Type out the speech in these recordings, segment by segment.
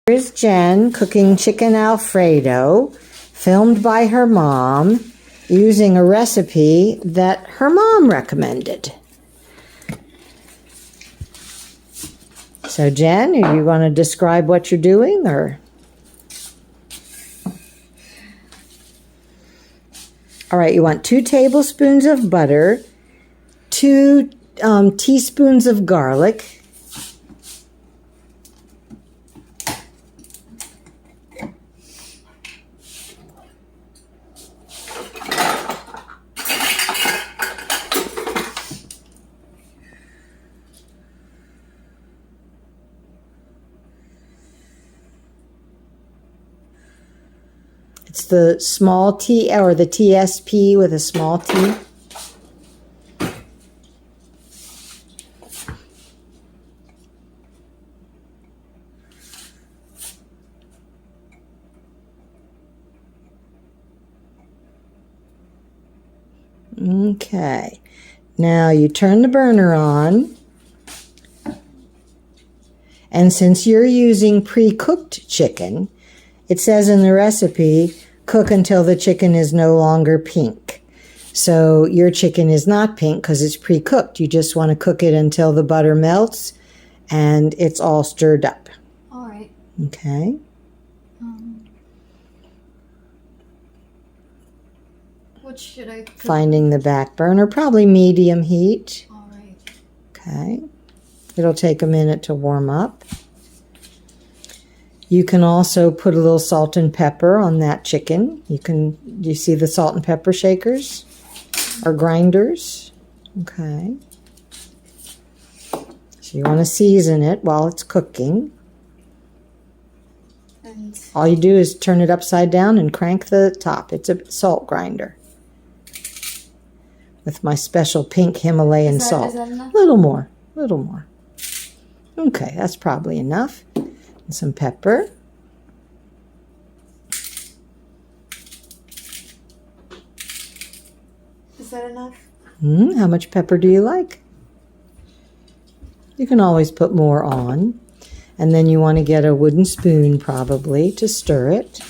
Here's Jen cooking chicken Alfredo, filmed by her mom, using a recipe that her mom recommended. So Jen, are you going to describe what you're doing, or? All right, you want 2 tablespoons of butter, 2 teaspoons of garlic, it's the small T, or the TSP with a small T. Okay, now you turn the burner on, and since you're using pre-cooked chicken, it says in the recipe, cook until the chicken is no longer pink. So your chicken is not pink because it's pre-cooked. You just want to cook it until the butter melts and it's all stirred up. All right. Okay. What should I cook? Finding the back burner, probably medium heat. All right. Okay. It'll take a minute to warm up. You can also put a little salt and pepper on that chicken. You see the salt and pepper shakers or grinders? Okay. So you want to season it while it's cooking. And all you do is turn it upside down and crank the top. It's a salt grinder with my special pink Himalayan salt. Is that enough? Little more. Okay, that's probably enough. And some pepper. Is that enough? How much pepper do you like? You can always put more on. And then you want to get a wooden spoon probably to stir it.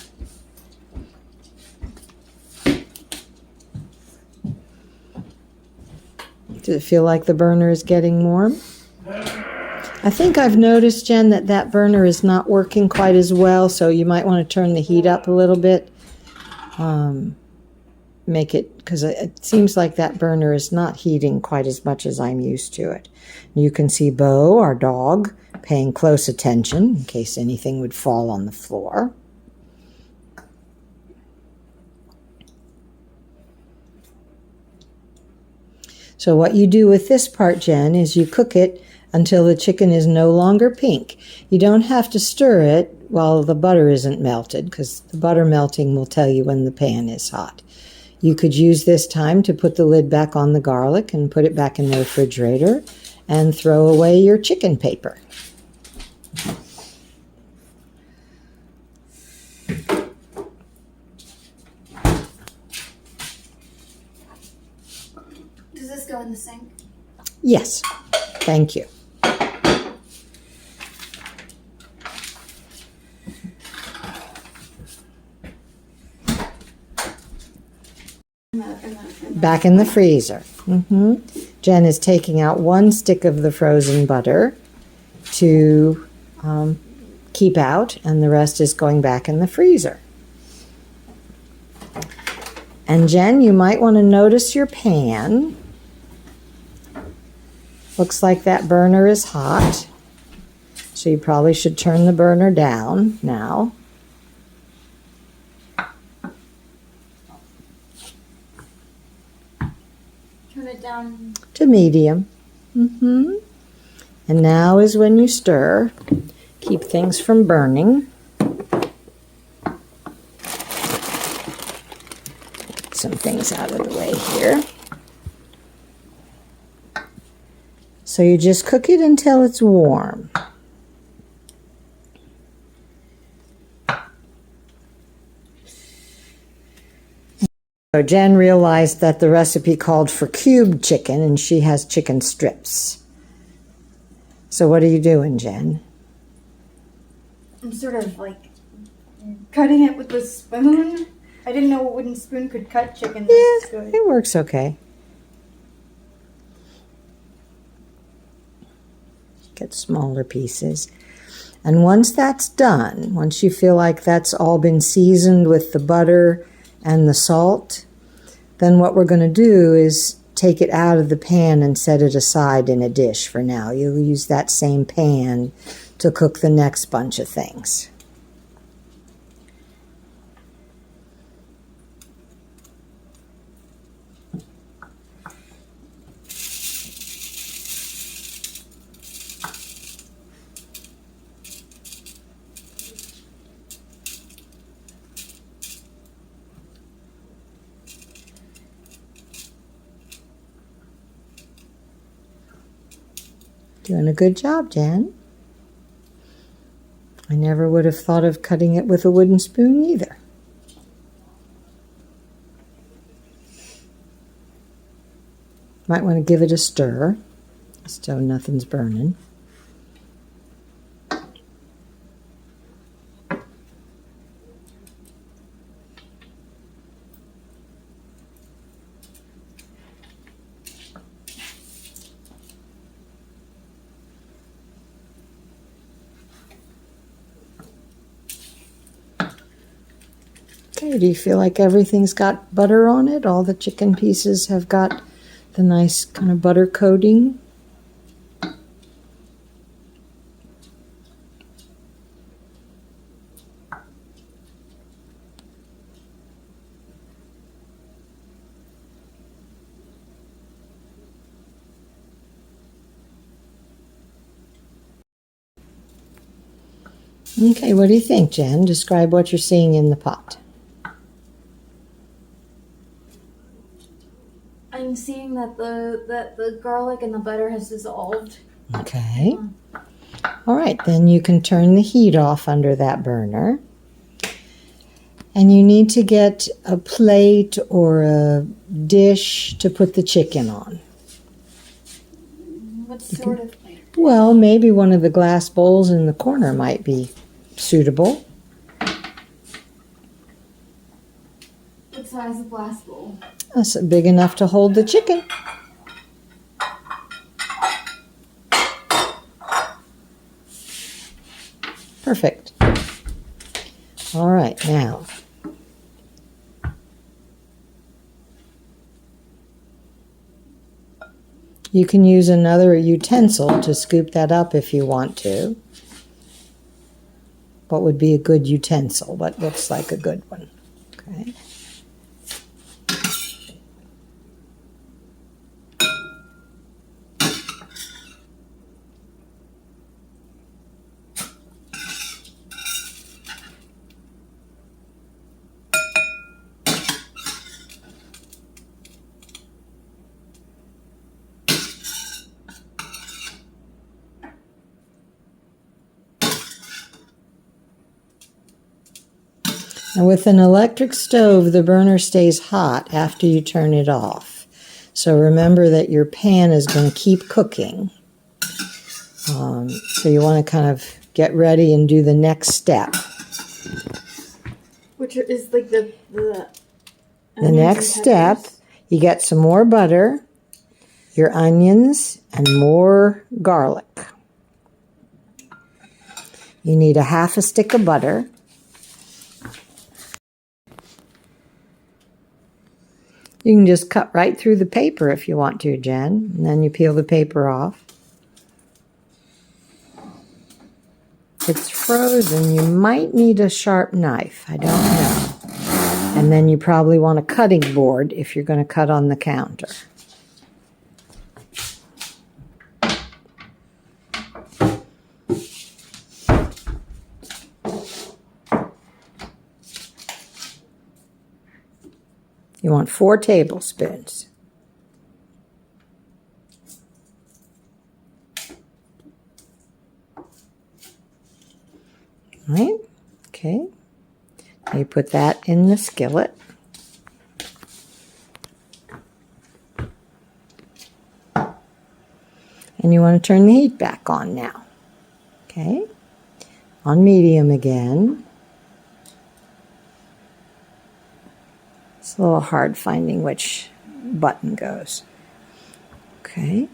Does it feel like the burner is getting warm? I think I've noticed, Jen, that burner is not working quite as well, so you might want to turn the heat up a little bit. Make it, because it seems like that burner is not heating quite as much as I'm used to it. You can see Bo, our dog, paying close attention in case anything would fall on the floor. So what you do with this part, Jen, is you cook it until the chicken is no longer pink. You don't have to stir it while the butter isn't melted, because the butter melting will tell you when the pan is hot. You could use this time to put the lid back on the garlic and put it back in the refrigerator and throw away your chicken paper. Does this go in the sink? Yes, thank you. Back in the freezer. Jen is taking out 1 stick of the frozen butter to keep out, and the rest is going back in the freezer. And Jen, you might want to notice your pan. Looks like that burner is hot, so you probably should turn the burner down now. Turn it down to medium. And now is when you stir. Keep things from burning. Get some things out of the way here. So you just cook it until it's warm. So Jen realized that the recipe called for cubed chicken, and she has chicken strips. So what are you doing, Jen? I'm sort of like cutting it with the spoon. I didn't know a wooden spoon could cut chicken this good. It works okay. Get smaller pieces. And once that's done, once you feel like that's all been seasoned with the butter and the salt, then what we're going to do is take it out of the pan and set it aside in a dish for now. You'll use that same pan to cook the next bunch of things. Doing a good job, Jan. I never would have thought of cutting it with a wooden spoon either. Might want to give it a stir so nothing's burning. Okay, do you feel like everything's got butter on it? All the chicken pieces have got the nice kind of butter coating? Okay, what do you think, Jen? Describe what you're seeing in the pot. I'm seeing that the garlic and the butter has dissolved. Okay. All right, then you can turn the heat off under that burner. And you need to get a plate or a dish to put the chicken on. What sort of plate? Well, maybe one of the glass bowls in the corner might be suitable. What size of glass bowl? That's big enough to hold the chicken. Perfect. All right, now you can use another utensil to scoop that up if you want to. What would be a good utensil? What looks like a good one? Okay. Now with an electric stove, the burner stays hot after you turn it off. So remember that your pan is going to keep cooking. So you want to kind of get ready and do the next step. Which is like the next step, you get some more butter, your onions, and more garlic. You need a half a stick of butter. You can just cut right through the paper if you want to, Jen, and then you peel the paper off. If it's frozen, you might need a sharp knife. I don't know. And then you probably want a cutting board if you're going to cut on the counter. You want 4 tablespoons. All right, okay. You put that in the skillet. And you want to turn the heat back on now. Okay. On medium again. It's a little hard finding which button goes. Okay.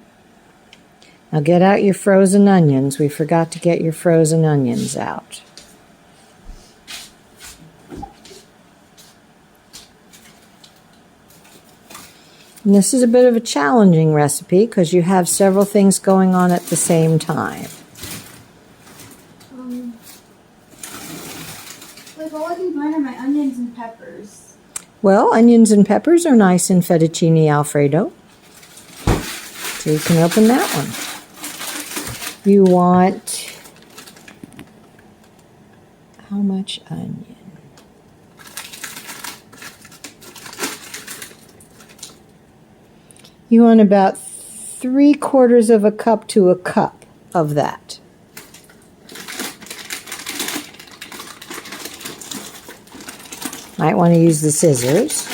Now get out your frozen onions. We forgot to get your frozen onions out. And this is a bit of a challenging recipe because you have several things going on at the same time. Like all I can find are my onions and peppers. Well, onions and peppers are nice in Fettuccine Alfredo. So you can open that one. You want how much onion? You want about 3/4 of a cup to a cup of that. Might want to use the scissors.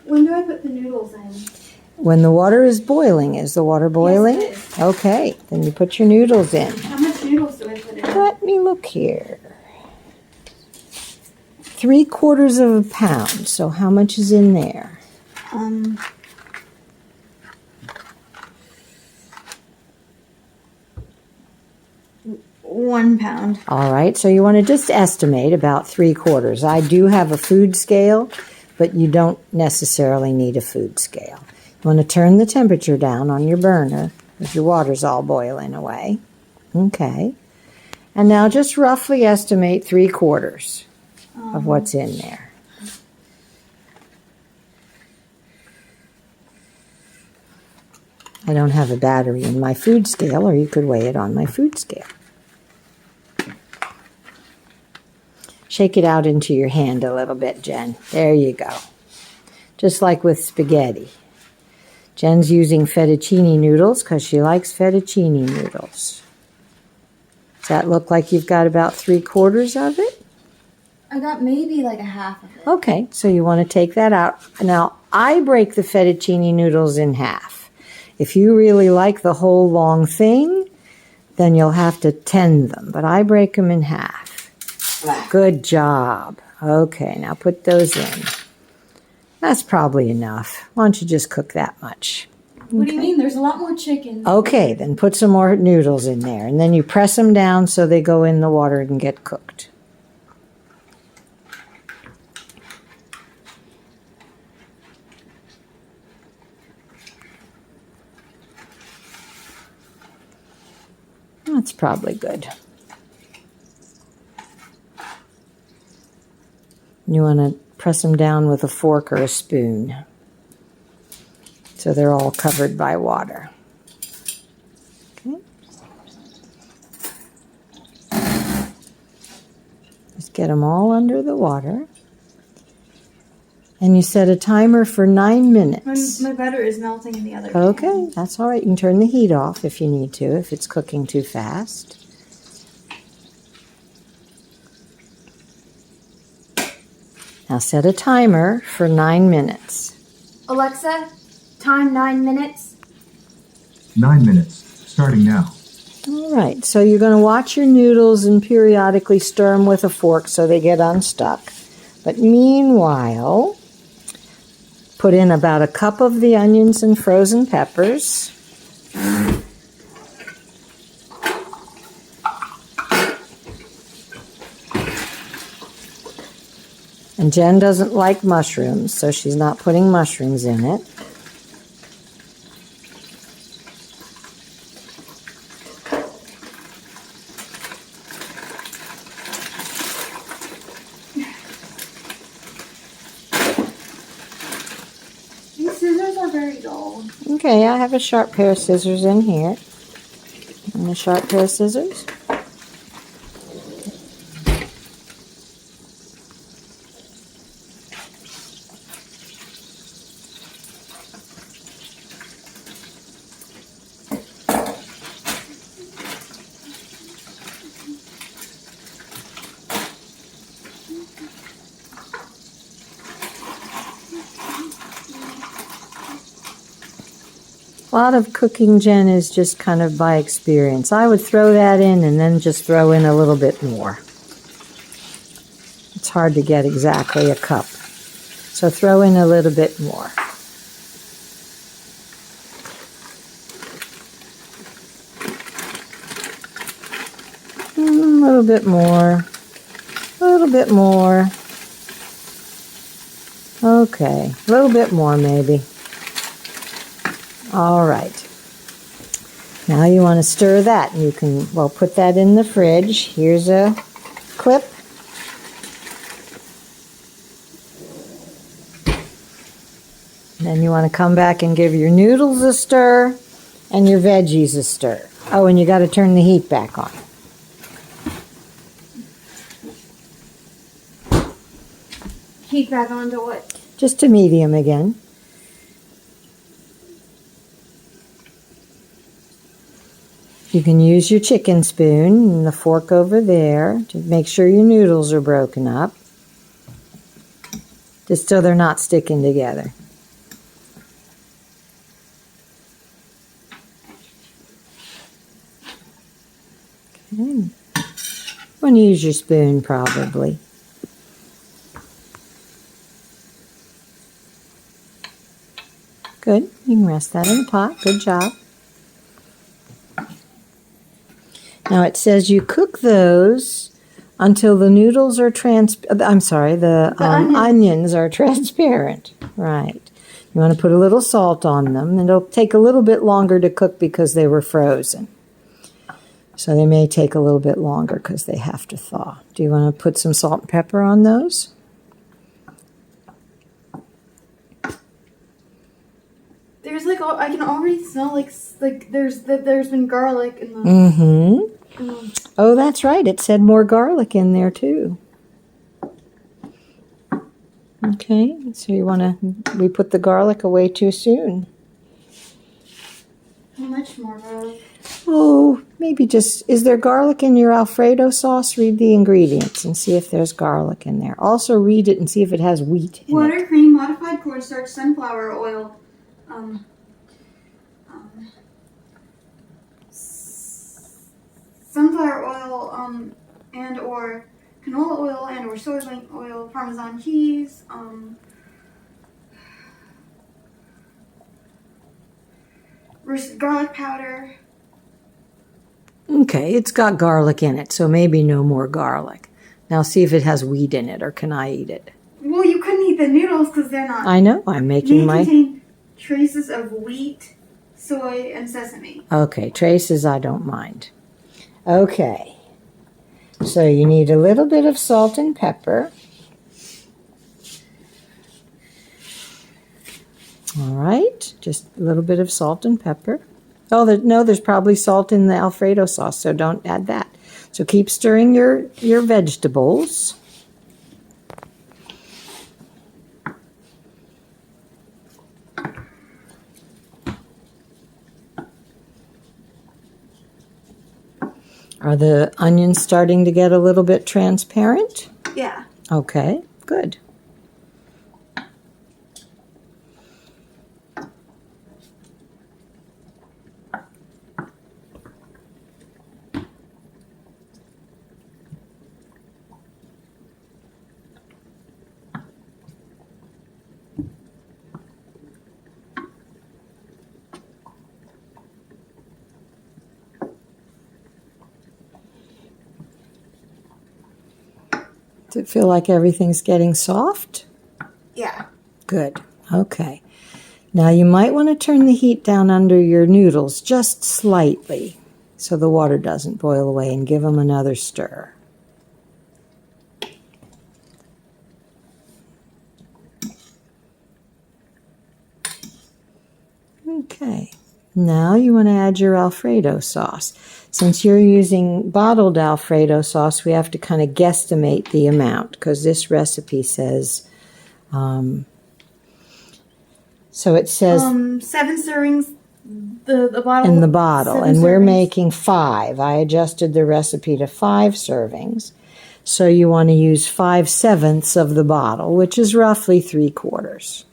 When do I put the noodles in? When the water is boiling. Is the water boiling? Yes, it is. Okay, then you put your noodles in. How much noodles do I put in? Let me look here. 3/4 of a pound. So how much is in there? 1 pound. All right, so you want to just estimate about 3/4. I do have a food scale, but you don't necessarily need a food scale. You want to turn the temperature down on your burner if your water's all boiling away. Okay. And now just roughly estimate 3/4 of what's in there. I don't have a battery in my food scale, or you could weigh it on my food scale. Shake it out into your hand a little bit, Jen. There you go. Just like with spaghetti. Jen's using fettuccine noodles because she likes fettuccine noodles. Does that look like you've got about 3/4 of it? I got maybe like a half of it. Okay, so you want to take that out. Now, I break the fettuccine noodles in half. If you really like the whole long thing, then you'll have to tend them. But I break them in half. Good job. Okay, now put those in. That's probably enough. Why don't you just cook that much? What do you mean? There's a lot more chicken. Okay, then put some more noodles in there. And then you press them down so they go in the water and get cooked. That's probably good. You want to press them down with a fork or a spoon so they're all covered by water. Okay. Just get them all under the water. And you set a timer for 9 minutes. My butter is melting in the other Okay, pan. that's all right. You can turn the heat off if you need to, if it's cooking too fast. Now set a timer for 9 minutes. Alexa, time 9 minutes. 9 minutes, starting now. All right, so you're going to watch your noodles and periodically stir them with a fork so they get unstuck. But meanwhile, put in about a cup of the onions and frozen peppers. And Jen doesn't like mushrooms, so she's not putting mushrooms in it. These scissors are very dull. Okay, I have a sharp pair of scissors in here. And a sharp pair of scissors. lot of cooking, Jen, is just kind of by experience. I would throw that in and then just throw in a little bit more. It's hard to get exactly a cup. So throw in a little bit more. A little bit more. A little bit more. Okay, a little bit more maybe. All right. Now you want to stir that. You can, well, put that in the fridge. Here's a clip. Then you want to come back and give your noodles a stir and your veggies a stir. Oh, and you got to turn the heat back on. Heat back onto what? Just to medium again. You can use your chicken spoon and the fork over there to make sure your noodles are broken up. Just so they're not sticking together. Okay. You want to use your spoon probably. Good. You can rest that in the pot. Good job. Now it says you cook those until the noodles are onions are transparent. Right. You want to put a little salt on them, and it'll take a little bit longer to cook because they were frozen. So they may take a little bit longer because they have to thaw. Do you want to put some salt and pepper on those? There's like I can already smell like there's been garlic in the. Mm-hmm. Oh, that's right. It said more garlic in there too. Okay, so we put the garlic away too soon. How much more garlic? Oh, maybe is there garlic in your Alfredo sauce? Read the ingredients and see if there's garlic in there. Also read it and see if it has wheat in it. Water, cream, modified cornstarch, sunflower oil, sunflower oil, and or canola oil and or soybean oil, Parmesan cheese, roasted garlic powder. Okay, it's got garlic in it, so maybe no more garlic. Now see if it has wheat in it, or can I eat it? Well, you couldn't eat the noodles because they're not. I know, I'm making They contain traces of wheat, soy, and sesame. Okay, traces I don't mind. Okay, so you need a little bit of salt and pepper. All right, just a little bit of salt and pepper. Oh, there's probably salt in the Alfredo sauce, so don't add that. So keep stirring your vegetables. Are the onions starting to get a little bit transparent? Yeah. Okay, good. Does it feel like everything's getting soft? Yeah. Good. Okay. Now you might want to turn the heat down under your noodles just slightly so the water doesn't boil away, and give them another stir. Okay. Now you want to add your Alfredo sauce. Since you're using bottled Alfredo sauce, we have to kind of guesstimate the amount because this recipe says, so it says 7 servings, the bottle. in the bottle, 7 and we're servings. making 5. I adjusted the recipe to 5 servings. So you want to use 5/7 of the bottle, which is roughly 3/4.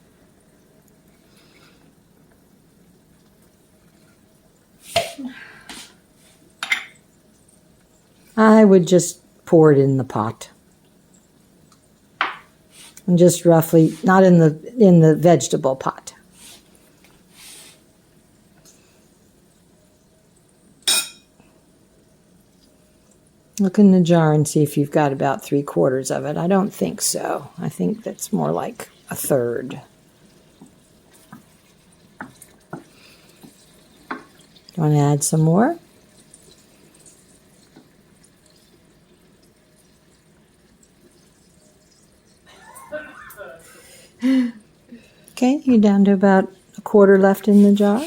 I would just pour it in the pot. And just roughly, not in the vegetable pot. Look in the jar and see if you've got about 3/4 of it. I don't think so. I think that's more like 1/3. You want to add some more? Okay, you're down to about 1/4 left in the jar.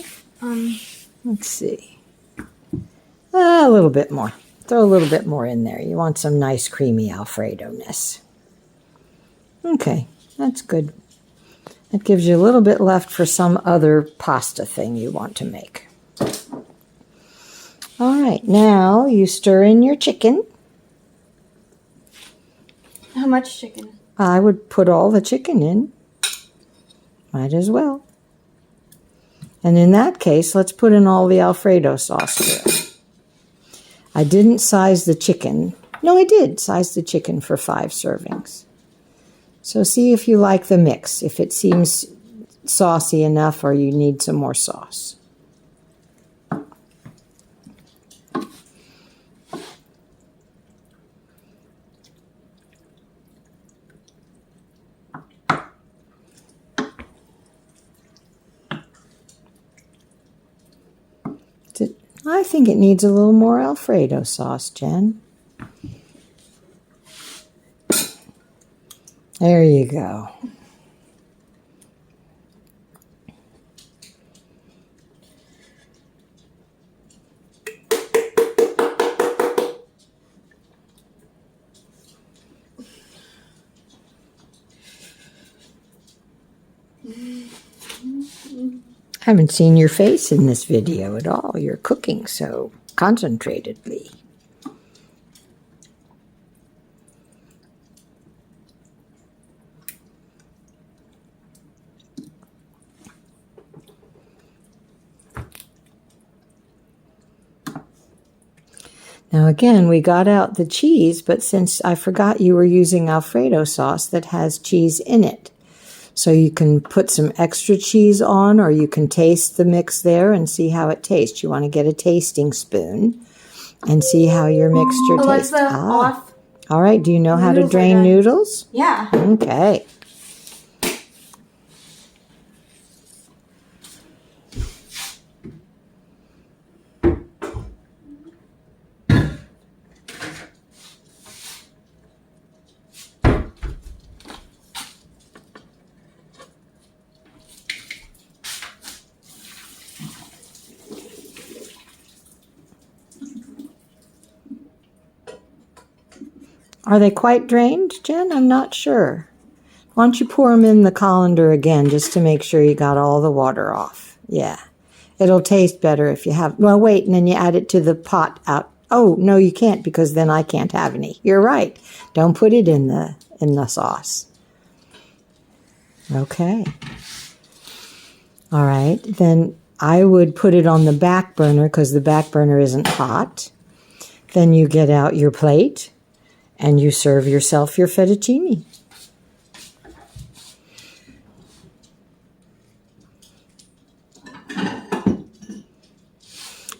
Let's see. A little bit more. Throw a little bit more in there. You want some nice creamy Alfredo-ness. Okay, that's good. That gives you a little bit left for some other pasta thing you want to make. All right, now you stir in your chicken. How much chicken? I would put all the chicken in. Might as well. And in that case, let's put in all the Alfredo sauce here. I didn't size the chicken. No, I did size the chicken for 5 servings. So see if you like the mix, if it seems saucy enough or you need some more sauce. I think it needs a little more Alfredo sauce, Jen. There you go. I haven't seen your face in this video at all. You're cooking so concentratedly. Now again, we got out the cheese, but since I forgot you were using Alfredo sauce that has cheese in it. So you can put some extra cheese on, or you can taste the mix there and see how it tastes. You want to get a tasting spoon and see how your mixture tastes. Alexa, off. All right, do you know how to Noodles are drain done. noodles? Yeah. Okay. Are they quite drained, Jen? I'm not sure. Why don't you pour them in the colander again just to make sure you got all the water off. Yeah. It'll taste better if you have... Well, wait, and then you add it to the pot out. Oh, no, you can't because then I can't have any. You're right. Don't put it in the sauce. Okay. All right. Then I would put it on the back burner because the back burner isn't hot. Then you get out your plate. And you serve yourself your fettuccine. How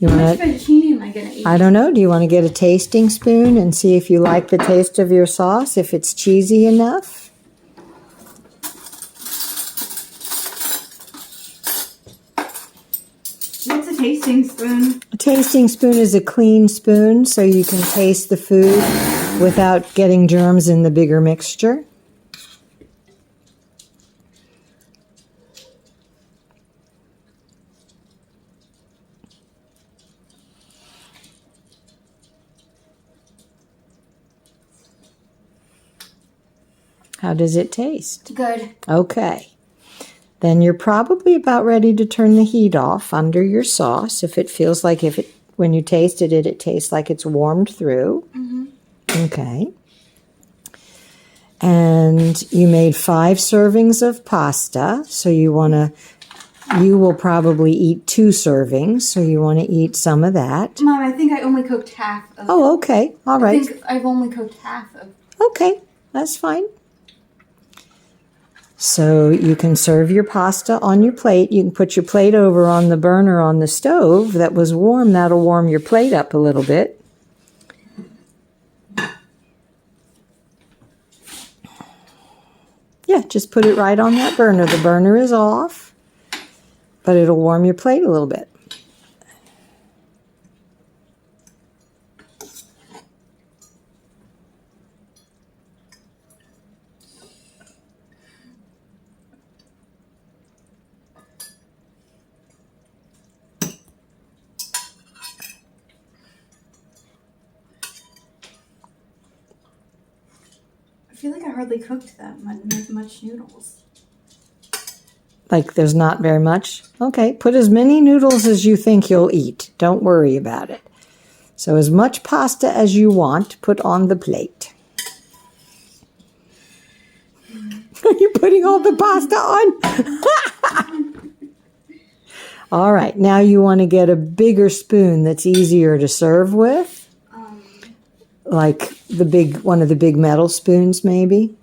much fettuccine am I going to eat? I don't know. Do you want to get a tasting spoon and see if you like the taste of your sauce, if it's cheesy enough? What's a tasting spoon? A tasting spoon is a clean spoon so you can taste the food without getting germs in the bigger mixture. How does it taste? Good. Okay. Then you're probably about ready to turn the heat off under your sauce. If it feels like when you tasted it, it tastes like it's warmed through. Mm-hmm. Okay. And you made 5 servings of pasta, so you want to You will probably eat 2 servings, so you want to eat some of that. Mom, I think I only cooked half of Oh, okay. All I right. think I've only cooked half of Okay, that's fine. So you can serve your pasta on your plate. You can put your plate over on the burner on the stove that was warm. That'll warm your plate up a little bit. Yeah, just put it right on that burner. The burner is off, but it'll warm your plate a little bit. I feel like I hardly cooked that much noodles. Like there's not very much? Okay, put as many noodles as you think you'll eat. Don't worry about it. So as much pasta as you want, put on the plate. Are you putting all the pasta on? All right, now you want to get a bigger spoon that's easier to serve with. Like one of the big metal spoons, maybe.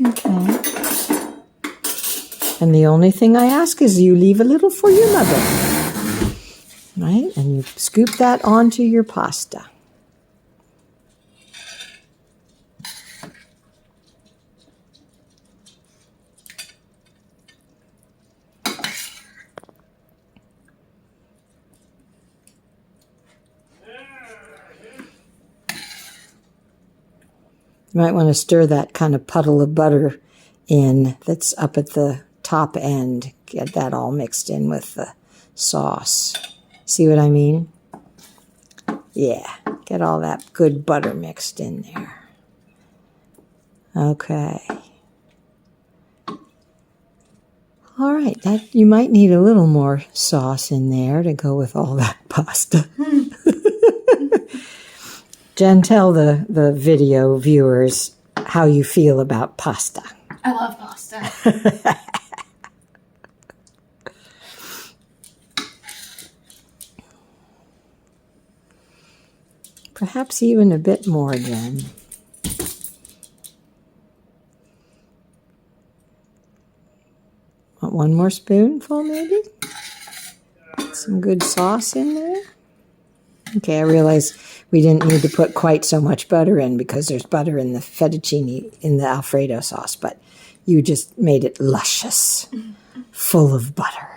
Okay. And the only thing I ask is you leave a little for your mother. Right? And you scoop that onto your pasta. You might want to stir that kind of puddle of butter in that's up at the top end. Get that all mixed in with the sauce. See what I mean? Yeah, get all that good butter mixed in there. Okay. All right, that you might need a little more sauce in there to go with all that pasta. Jen, tell the video viewers how you feel about pasta. I love pasta. Perhaps even a bit more, Jen. Want one more spoonful, maybe? Some good sauce in there. Okay, I realize we didn't need to put quite so much butter in because there's butter in the fettuccine, in the Alfredo sauce, but you just made it luscious, full of butter.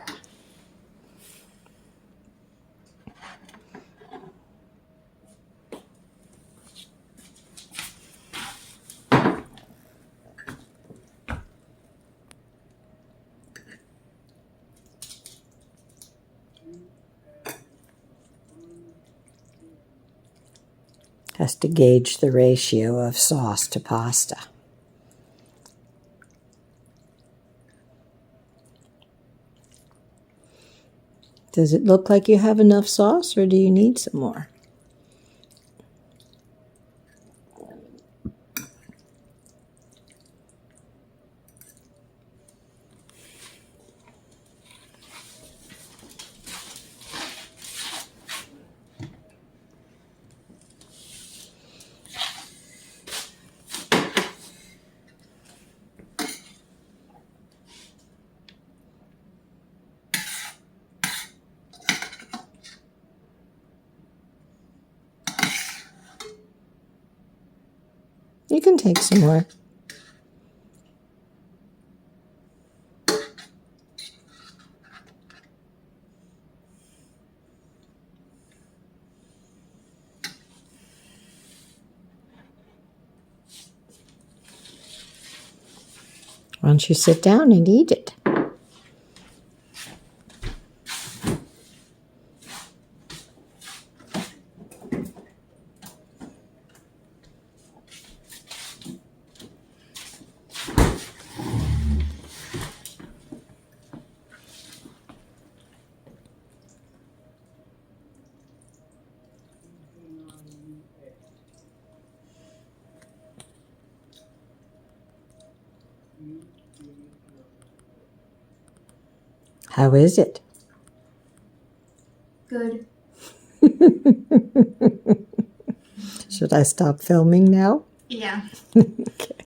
Has to gauge the ratio of sauce to pasta. Does it look like you have enough sauce, or do you need some more? You can take some more. Why don't you sit down and eat it? How is it? Good. Should I stop filming now? Yeah. Okay.